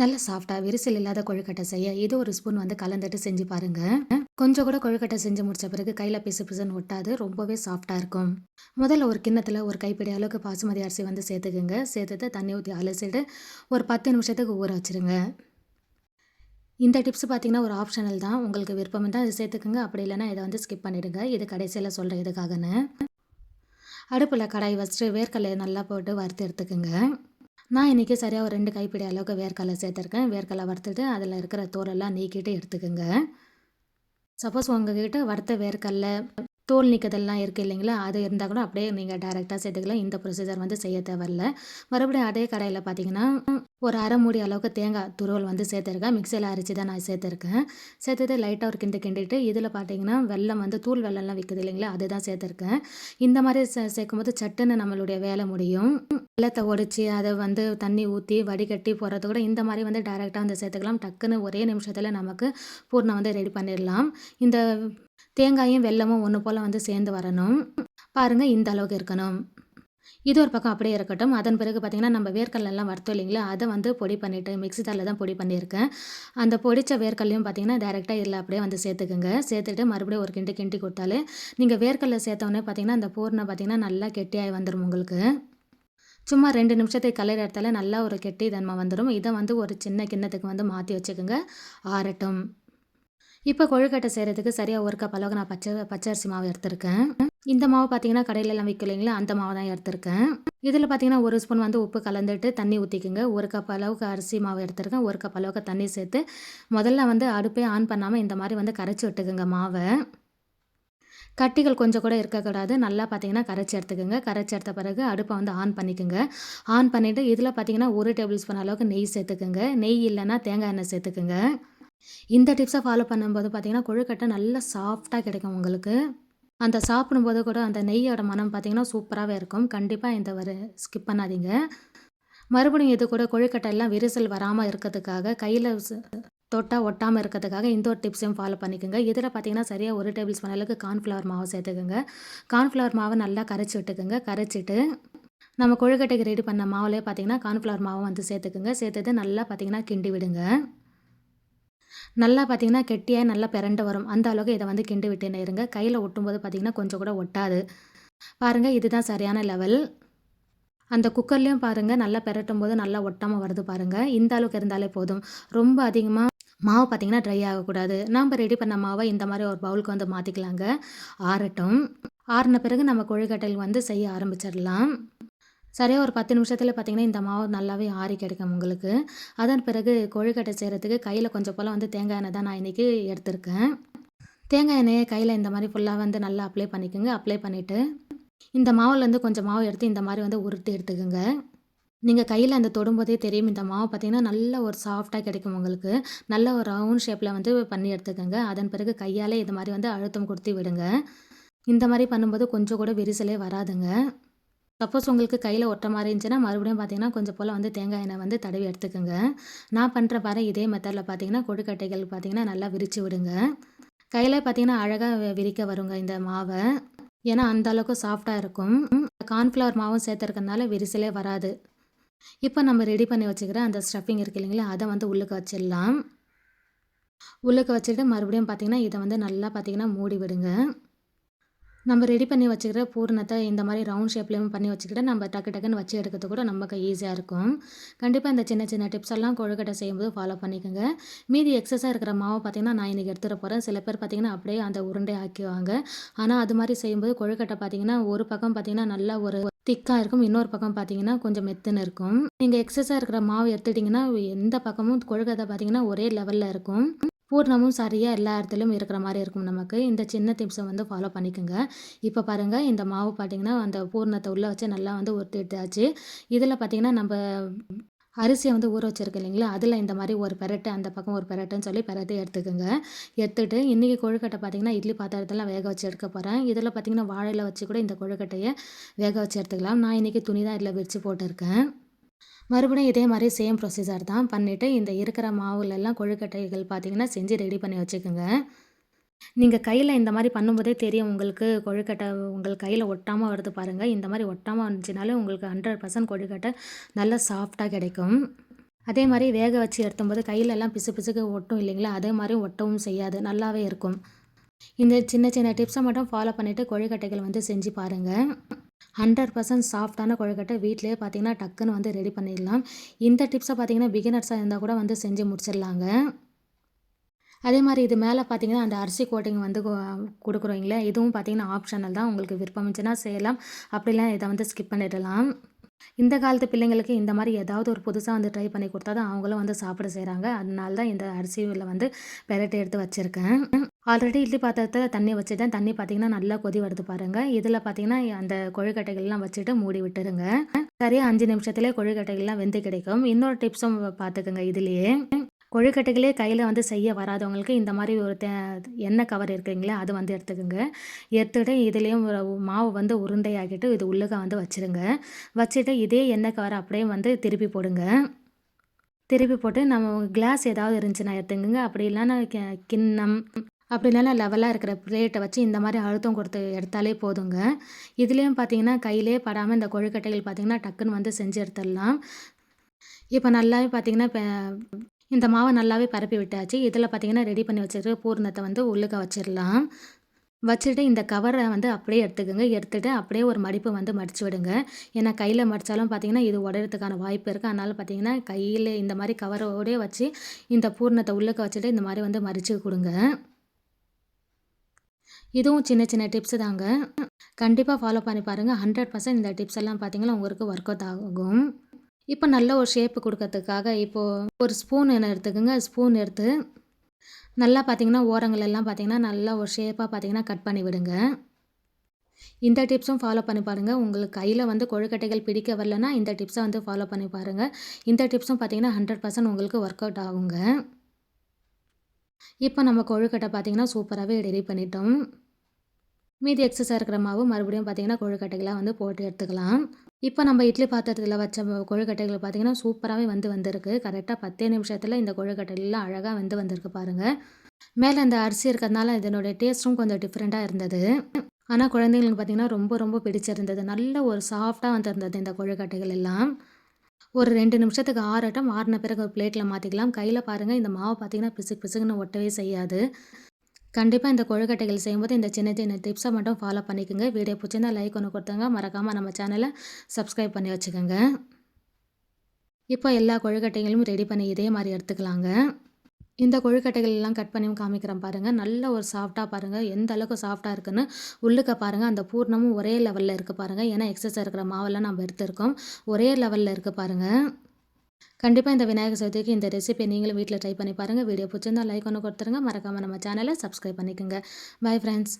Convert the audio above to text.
நல்ல சாஃப்ட்டா விரிசல் இல்லாத கொழுக்கட்டை செய்ய இது ஒரு ஸ்பூன் கலந்துட்டு செஞ்சு பாருங்க. கொஞ்சம் கூட கொழுக்கட்டை செஞ்சு முடிச்ச பிறகு கையில பிசு பிசுன்னு ஒட்டாது. ரொம்பவே சாஃப்ட்டா இருக்கும். முதல்ல ஒரு கிண்ணத்துல ஒரு கைப்பிடி அளவுக்கு பாசுமதி அரிசி சேர்த்துக்குங்க. சேர்த்துட்டு தண்ணி ஊற்றி அலசிட்டு ஒரு 10 நிமிஷத்துக்கு ஊற வச்சிருங்க. இந்த டிப்ஸ் பார்த்தீங்கன்னா ஒரு ஆப்ஷனல் தான். உங்களுக்கு விருப்பம் இருந்தால் இதை சேர்த்துக்குங்க. அப்படி இல்லைன்னா இதை ஸ்கிப் பண்ணிடுங்க. இது கடைசியில் சொல்கிறேன் எதுக்காகன்னு. அடுப்பில் கடாய் வச்சுட்டு வேர்க்கடலையை நல்லா போட்டு வறுத்து எடுத்துக்குங்க. நான் இன்றைக்கி சரியாக ஒரு 2 கைப்பிடி அளவுக்கு வேர்க்கடலை சேர்த்துருக்கேன். வேர்க்கடலை வறுத்துட்டு அதில் இருக்கிற தோலெல்லாம் நீக்கிட்டு எடுத்துக்கோங்க. சப்போஸ் உங்ககிட்ட வறுத்த வேர்க்கடலை தோல் நீக்குதல்லாம் இருக்குது இல்லைங்களா, அது இருந்தால் கூட அப்படியே நீங்கள் டைரெக்டாக சேர்த்துக்கலாம். இந்த ப்ரொசீஜர் செய்ய தேவையில்ல. மறுபடியும் அதே கடாயில் பார்த்தீங்கன்னா ஒரு அரை மூடி அளவுக்கு தேங்காய் துருவல் சேர்த்துருக்கேன். மிக்சியில் அரைச்சி தான் நான் சேர்த்துருக்கேன். சேர்த்துட்டு லைட்டாக ஒரு கிண்டிட்டு இதில் பார்த்தீங்கன்னா வெல்லம் தூள் வெல்லம்லாம் விற்குது இல்லைங்களா, அதுதான் சேர்த்துருக்கேன். இந்த மாதிரி சேர்க்கும்போது சட்டுன்னு நம்மளுடைய வேலை முடியும். வெல்லத்தை ஒடிச்சு அதை தண்ணி ஊற்றி வடிகட்டி போகிறது கூட இந்த மாதிரி டைரெக்டாக சேர்த்துக்கலாம். டக்குன்னு ஒரே நிமிஷத்தில் நமக்கு பூர்ணம் ரெடி பண்ணிடலாம். இந்த தேங்காயும் வெல்லமும் ஒன்று போல் சேர்ந்து வரணும். பாருங்கள், இந்த அளவுக்கு இருக்கணும். இது ஒரு பக்கம் அப்படியே இருக்கட்டும். அதன் பிறகு பார்த்திங்கன்னா நம்ம வேர்க்கடலாம் வறுத்தோம் இல்லைங்களா, அதை பொடி பண்ணிவிட்டு மிக்ஸி ஜாரில் தான் பொடி பண்ணியிருக்கேன். அந்த பொடித்த வேர்க்கடலையும் பார்த்திங்கன்னா டைரெக்டாக இதில் அப்படியே சேர்த்துக்குங்க. சேர்த்துட்டு மறுபடியும் ஒரு கிண்டி கொடுத்தாலே நீங்கள் வேர்க்கடலை சேர்த்தோன்னே பார்த்திங்கன்னா அந்த பூர்ணம் பார்த்திங்கன்னா நல்லா கெட்டியாகி வந்துடும் உங்களுக்கு. சும்மா 2 நிமிஷத்துக்கு கலர் எடுத்தாலே நல்லா ஒரு கெட்டி தன்மை வந்துடும். இதை ஒரு சின்ன கிண்ணத்துக்கு மாற்றி வச்சுக்கோங்க, ஆறட்டும். இப்போ கொழுக்கட்டை செய்கிறதுக்கு சரியாக ஒரு கப் அளவுக்கு நான் பச்சரிசி மாவு எடுத்திருக்கேன். இந்த மாவு பார்த்தீங்கன்னா கடையிலலாம் விற்கும் இல்லைங்களா, அந்த மாவு தான் எடுத்திருக்கேன். இதில் பார்த்தீங்கன்னா ஒரு ஸ்பூன் உப்பு கலந்துட்டு தண்ணி ஊற்றிக்குங்க. ஒரு கப் அளவுக்கு அரிசி மாவு எடுத்திருக்கேன். ஒரு கப் அளவுக்கு தண்ணி சேர்த்து முதல்ல அடுப்பே ஆன் பண்ணாமல் இந்த மாதிரி கரைச்சி விட்டுக்குங்க மாவை. கட்டிகள் கொஞ்சம் கூட இருக்கக்கூடாது. நல்லா பார்த்தீங்கன்னா கரைச்சி எடுத்துக்கோங்க. கரைச்சி எடுத்த பிறகு அடுப்பை ஆன் பண்ணிக்கோங்க. ஆன் பண்ணிவிட்டு இதில் பார்த்தீங்கன்னா 1 டேபிள் ஸ்பூன் அளவுக்கு நெய் சேர்த்துக்குங்க. நெய் இல்லைன்னா தேங்காய் எண்ணெய் சேர்த்துக்குங்க. இந்த டிப்ஸை ஃபாலோ பண்ணும்போது பார்த்திங்கன்னா கொழுக்கட்டை நல்லா சாஃப்டாக கிடைக்கும் உங்களுக்கு. அந்த சாப்பிடும்போது கூட அந்த நெய்யோட மனம் பார்த்திங்கன்னா சூப்பராகவே இருக்கும். கண்டிப்பாக இந்த ஒரு ஸ்கிப் பண்ணாதீங்க. மறுபடியும் இது கூட கொழுக்கட்டை எல்லாம் விரிசல் வராமல் இருக்கிறதுக்காக கையில் தொட்டால் ஒட்டாமல் இருக்கிறதுக்காக இந்த ஒரு டிப்ஸையும் ஃபாலோ பண்ணிக்கோங்க. இதில் பார்த்திங்கன்னா சரியாக 1 டேபிள் ஸ்பூன் அளவுக்கு கார்ன்ஃப்ளவர் மாவு சேர்த்துக்கோங்க. கார்ன்ஃப்ளவர் மாவை நல்லா கரைச்சி விட்டுக்குங்க. கரைச்சிட்டு நம்ம கொழுக்கட்டைக்கு ரெடி பண்ண மாவுலேயே பார்த்திங்கன்னா கார்ன்ஃப்ளவர் மாவும் சேர்த்துக்குங்க. சேர்த்துட்டு நல்லா பார்த்திங்கன்னா கிண்டி விடுங்க. நல்லா பார்த்தீங்கன்னா கெட்டியாக நல்லா பிரண்டு வரும். அந்த அளவுக்கு இதை கிண்டி விட்டுன்னு இருங்க. கையில் ஒட்டும்போது பார்த்தீங்கன்னா கொஞ்சம் கூட ஒட்டாது. பாருங்கள், இதுதான் சரியான லெவல். அந்த குக்கர்லேயும் பாருங்கள் நல்லா பெரட்டும்போது நல்லா ஒட்டாமல் வருது பாருங்கள். இந்த அளவுக்கு இருந்தாலே போதும். ரொம்ப அதிகமாக மாவு பார்த்திங்கன்னா ட்ரை ஆகக்கூடாது. நாம் ரெடி பண்ண மாவை இந்த மாதிரி ஒரு பவுலுக்கு மாற்றிக்கலாங்க. ஆறட்டும். ஆறின பிறகு நம்ம கொழுக்கட்டைகள் செய்ய ஆரம்பிச்சிடலாம். சரியாக ஒரு 10 நிமிஷத்தில் பார்த்திங்கன்னா இந்த மாவு நல்லாவே ஆறி கிடைக்கும் உங்களுக்கு. அதன் பிறகு கொழுக்கட்டை செய்கிறதுக்கு கையில் கொஞ்சம் போல் தேங்காய் எண்ணெய் தான் நான் இன்றைக்கி எடுத்திருக்கேன். தேங்காய் எண்ணெயை கையில் இந்த மாதிரி ஃபுல்லாக நல்லா அப்ளை பண்ணிக்கோங்க. அப்ளை பண்ணிவிட்டு இந்த மாவுலேருந்து கொஞ்சம் மாவு எடுத்து இந்த மாதிரி உருட்டி எடுத்துக்கோங்க. நீங்கள் கையில் அந்த தொடும்போதே தெரியும், இந்த மாவு பார்த்திங்கன்னா நல்ல ஒரு சாஃப்டாக கிடைக்கும் உங்களுக்கு. நல்ல ஒரு ரவுண்ட் ஷேப்பில் பண்ணி எடுத்துக்கோங்க. அதன் பிறகு கையால் இது மாதிரி அழுத்தம் கொடுத்து விடுங்க. இந்த மாதிரி பண்ணும்போது கொஞ்சம் கூட விரிசலே வராதுங்க. சப்போஸ் உங்களுக்கு கையில் ஒட்டுற மாதிரி இருந்துச்சுன்னா மறுபடியும் பார்த்தீங்கன்னா கொஞ்சம் போல் தேங்காய் எண்ணெய் தடவி எடுத்துக்கோங்க. நான் பண்ணுற பாரு இதே மெத்தடில் பார்த்தீங்கன்னா கொழுக்கட்டைகள் பார்த்தீங்கன்னா நல்லா விரித்து விடுங்க. கையில் பார்த்தீங்கன்னா அழகாக விரிக்க வருங்க இந்த மாவை. ஏன்னா அந்த அளவுக்கு சாஃப்டாக இருக்கும். கார்ன்ஃப்ளவர் மாவும் சேர்த்துருக்கனால விரிசலே வராது. இப்போ நம்ம ரெடி பண்ணி வச்சுக்கிற அந்த ஸ்டஃபிங் இருக்குது இல்லைங்களா, அதை உள்ளுக்கு வச்சிடலாம். உள்ளுக்கு வச்சுட்டு மறுபடியும் பார்த்தீங்கன்னா இதை நல்லா பார்த்தீங்கன்னா மூடி விடுங்க. நம்ம ரெடி பண்ணி வச்சுக்கிற பூரணத்தை இந்த மாதிரி ரவுண்ட் ஷேப்லேயும் பண்ணி வச்சுக்கிட்டு நம்ம டக்குன்னு வச்சு எடுக்கிறது கூட நமக்கு ஈஸியாக இருக்கும். கண்டிப்பாக இந்த சின்ன சின்ன டிப்ஸ் எல்லாம் கொழுக்கட்டை செய்யும்போது ஃபாலோ பண்ணிக்கோங்க. மீதி எக்ஸஸாக இருக்கிற மாவை பார்த்திங்கன்னா நான் இன்றைக்கி எடுத்துகிட்டு போகிறேன். சில பேர் பார்த்திங்கன்னா அப்படியே அந்த உருண்டை ஆக்கிவாங்க. ஆனால் அது மாதிரி செய்யும்போது கொழுக்கட்டை பார்த்திங்கன்னா ஒரு பக்கம் பார்த்திங்கன்னா நல்லா ஒரு திக்காக இருக்கும், இன்னொரு பக்கம் பார்த்திங்கன்னா கொஞ்சம் மெத்துன்னு இருக்கும். நீங்கள் எக்ஸஸாக இருக்கிற மாவு எடுத்துட்டிங்கன்னா எந்த பக்கமும் கொழுக்கட்டை பார்த்திங்கன்னா ஒரே லெவலில் இருக்கும். பூர்ணமும் சரியாக எல்லா இடத்துலையும் இருக்கிற மாதிரி இருக்கும் நமக்கு. இந்த சின்ன டிப்ஸை ஃபாலோ பண்ணிக்கோங்க. இப்போ பாருங்கள், இந்த மாவு பார்த்திங்கன்னா அந்த பூர்ணத்தை உள்ளே வச்சு நல்லா உருட்டி எடுத்தாச்சு. இதில் பார்த்திங்கன்னா நம்ம அரிசியை ஊற வச்சுருக்கு இல்லைங்களா, அதில் இந்த மாதிரி ஒரு பெரட்டு அந்த பக்கம் ஒரு பெரட்டுன்னு சொல்லி பெரட்டி எடுத்துக்கோங்க. எடுத்துகிட்டு இன்றைக்கி கொழுக்கட்டை பார்த்திங்கன்னா இட்லி பாத்திரத்தெல்லாம் வேக வச்சு எடுக்க போகிறேன். இதில் பார்த்திங்கன்னா வாழையில் வச்சு கூட இந்த கொழுக்கட்டையை வேக வச்சு எடுத்துக்கலாம். நான் இன்றைக்கி துணி தான் இதில் விரித்து போட்டிருக்கேன். மறுபடியும் இதே மாதிரி சேம் ப்ரொசீஜர் தான் பண்ணிவிட்டு இந்த இருக்கிற மாவுலெல்லாம் கொழுக்கட்டைகள் பார்த்திங்கன்னா செஞ்சு ரெடி பண்ணி வச்சுக்கோங்க. நீங்கள் கையில் இந்த மாதிரி பண்ணும்போதே தெரியும் உங்களுக்கு கொழுக்கட்டை உங்கள் கையில் ஒட்டாமல் வருது பாருங்கள். இந்த மாதிரி ஒட்டாமல் வந்துச்சுனாலே உங்களுக்கு 100% கொழுக்கட்டை நல்லா சாஃப்டாக கிடைக்கும். அதே மாரி வேக வச்சு எடுக்கும்போது கையிலலாம் பிசு பிசுக்கு ஒட்டும் இல்லைங்களா? அதே மாரி ஒட்டவும் செய்யாது. நல்லாவே இருக்கும். இந்த சின்ன சின்ன டிப்ஸை மட்டும் ஃபாலோ பண்ணிவிட்டு கொழுக்கட்டைகள் வந்து செஞ்சு பாருங்க. 100% சாஃப்ட்டான கொழுக்கட்டை வீட்டிலேயே பார்த்தீங்கன்னா, டக்குன்னு வந்து ரெடி பண்ணிடலாம். இந்த டிப்ஸை பார்த்தீங்கன்னா, பிகினர்ஸாக இருந்தால் கூட வந்து செஞ்சு முடிச்சிடலாங்க. அதே மாரி இது மேலே பார்த்தீங்கன்னா, அந்த அரிசி கோட்டிங் வந்து குடுக்குறோங்களே, இதுவும் பார்த்தீங்கன்னா ஆப்ஷனல் தான். உங்களுக்கு விருப்பம் இருந்துச்சுன்னா செய்யலாம். அப்படிலாம் இதை வந்து ஸ்கிப் பண்ணிடலாம். இந்த காலத்து பிள்ளைங்களுக்கு இந்த மாரி ஏதாவது ஒரு புதுசா வந்து ட்ரை பண்ணி குடுத்தா தான் அவங்களும் வந்து சாப்பிட செய்றாங்க. அதனால தான் இந்த அரிசியில வந்து பெரட்டி எடுத்து வச்சிருக்கேன். ஆல்ரெடி இட்லி பாத்திரத்தில தண்ணி வச்சுட்டேன். தண்ணி பார்த்தீங்கன்னா, நல்லா கொதி வருது பாருங்க. இதில பார்த்தீங்கன்னா, அந்த கொழுக்கட்டைகள்லாம் வச்சுட்டு மூடி விட்டுருங்க. சரியா 5 நிமிஷத்திலே கொழுக்கட்டைகள்லாம் வெந்து கிடைக்கும். இன்னொரு டிப்ஸும் பார்த்துக்கங்க இதுலயே. கொழுக்கட்டைகளே கையில வந்து செய்ய வராதவங்களுக்கு இந்த மாரி ஒரு எண்ணெய் கவர் இருக்குங்களா, அது வந்து எடுத்துக்கங்க. எடுத்துட்டு இதுலயும் ஒரு மாவு வந்து உருண்டையாக்கிட்டு இது உள்ளுக வந்து வச்சுருங்க. வச்சுட்டு இதே எண்ணெய் கவர அப்படியே வந்து திருப்பி போடுங்க. திருப்பி போட்டு நம்ம கிளாஸ் ஏதாவது இருந்துச்சுன்னா எடுத்துக்கங்க. அப்படி இல்லன்னா கிண்ணம், அப்படி இல்லன்னா லெவலா இருக்கிற பிளேட்ட வச்சு இந்த மாரி அழுத்தம் கொடுத்து எடுத்தாலே போதுங்க. இதுலயும் பார்த்தீங்கன்னா, கையிலேயே படாம இந்த கொழுக்கட்டைகள் பார்த்தீங்கன்னா, டக்குன்னு வந்து செஞ்சு எடுத்துடலாம். இப்ப நல்லாவே பார்த்தீங்கன்னா, இந்த மாவ நல்லாவே பரப்பி விட்டாச்சு. இதில பார்த்தீங்கன்னா, ரெடி பண்ணி வச்சிருக்க பூரணத்த வந்து உள்ளுக்க வச்சிரலாம். வச்சுட்டு இந்த கவர வந்து அப்படியே எடுத்துக்கங்க. எடுத்துட்டு அப்படியே ஒரு மடிப்பு வந்து மடிச்சு விடுங்க. ஏன்னா கையில மடிச்சாலும் பார்த்தீங்கன்னா, இது உடையறதுக்கான வாய்ப்பு இருக்கு. அதனால பார்த்தீங்கன்னா, கையில இந்த மாரி கவரோடயே வச்சு இந்த பூரணத்த உள்ளுக்க வச்சுட்டு இந்த மாரி வந்து மடிச்சு குடுங்க. இதுவும் சின்ன சின்ன டிப்ஸ் தாங்க. கண்டிப்பா ஃபாலோ பண்ணி பாருங்க. 100% இந்த டிப்ஸ் எல்லாம் பார்த்தீங்கன்னா, உங்களுக்கு ஒர்க் அவுட் ஆகும். இப்ப நல்ல ஒரு ஷேப் குடுக்கறதுக்காக இப்போ ஒரு ஸ்பூன் எடுத்துக்கங்க. ஸ்பூன் எடுத்து நல்லா பார்த்தீங்கன்னா, ஓரங்கள் எல்லாம் பார்த்தீங்கன்னா, நல்லா ஒரு ஷேப்பா பார்த்தீங்கன்னா, கட் பண்ணி விடுங்க. இந்த டிப்ஸும் ஃபாலோ பண்ணி பாருங்க. உங்களுக்கு கையில வந்து கொழுக்கட்டைகள் பிடிக்க வரலன்னா, இந்த டிப்ஸ வந்து ஃபாலோ பண்ணி பாருங்க. இந்த டிப்ஸும் பார்த்தீங்கன்னா, 100% உங்களுக்கு ஒர்க் அவுட் ஆகுங்க. இப்ப நம்ம கொழுக்கட்டை பார்த்தீங்கன்னா, சூப்பராவே ரெடி பண்ணிட்டோம். மீதி எக்ஸஸா இருக்கிற மாவு மறுபடியும் பார்த்தீங்கன்னா, கொழுக்கட்டைகளா வந்து போட்டு எடுத்துக்கலாம். இப்ப நம்ம இட்லி பாத்திரத்தில வச்ச கொழுக்கட்டைகள் பார்த்தீங்கன்னா, சூப்பராவே வந்திருக்கு. கரெக்ட்டா 10 நிமிஷத்தில இந்த கொழுக்கட்டைலாம் அழகா வந்திருக்கு பாருங்க. மேல அந்த அரிசி இருக்கிறதுனால இதனுடைய டேஸ்ட்டும் கொஞ்சம் டிஃப்ரெண்ட்டா இருந்தது. ஆனா, குழந்தைங்களுக்கு பார்த்தீங்கன்னா, ரொம்ப ரொம்ப பிடிச்சிருந்தது. நல்ல ஒரு சாஃப்ட்டா வந்திருந்தது இந்த கொழுக்கட்டைகள் எல்லாம். ஒரு 2 நிமிஷத்துக்கு ஆறட்டும். ஆறுன பிறகு ஒரு பிளேட்ல மாத்திக்கலாம். கையில பாருங்க இந்த மாவு பார்த்தீங்கன்னா, பிசுக்கு பிசுக்குன்னு ஒட்டவே செய்யாது. கண்டிப்பா இந்த கொழுக்கட்டைகள் செய்யும்போது இந்த சின்ன சின்ன டிப்ஸை மட்டும் ஃபாலோ பண்ணிக்கோங்க. வீடியோ பிடிச்சிருந்தா லைக் ஒன்று கொடுத்துங்க. மறக்காம நம்ம சேனலை சப்ஸ்கிரைப் பண்ணி வச்சுக்கோங்க. இப்போ எல்லா கொழுக்கட்டைகளும் ரெடி பண்ணி இதே மாரி எடுத்துக்கலாங்க. இந்த கொழுக்கட்டைகள் எல்லாம் கட் பண்ணி காமிக்கிறேன் பாருங்க. நல்ல ஒரு சாஃப்ட்டா பாருங்க. எந்த அளவுக்கு சாஃப்ட்டா இருக்குன்னு உள்ளுக்க பாருங்க. அந்த பூரணமும் ஒரே லெவல்ல இருக்கு பாருங்க. ஏன்னா எக்ஸஸா இருக்கிற மாவெல்லாம் நம்ம எடுத்திருக்கோம். ஒரே லெவல்ல இருக்கு பாருங்க. கண்டிப்பா இந்த விநாயகர் சதுர்த்திக்கு இந்த ரெசிபியை நீங்களும் வீட்ல ட்ரை பண்ணி பாருங்க. வீடியோ பிடிச்சிருந்தா லைக் ஒன்று கொடுத்துருங்க. மறக்காம நம்ம சேனலை சப்ஸ்கிரைப் பண்ணிக்கோங்க. Bye friends.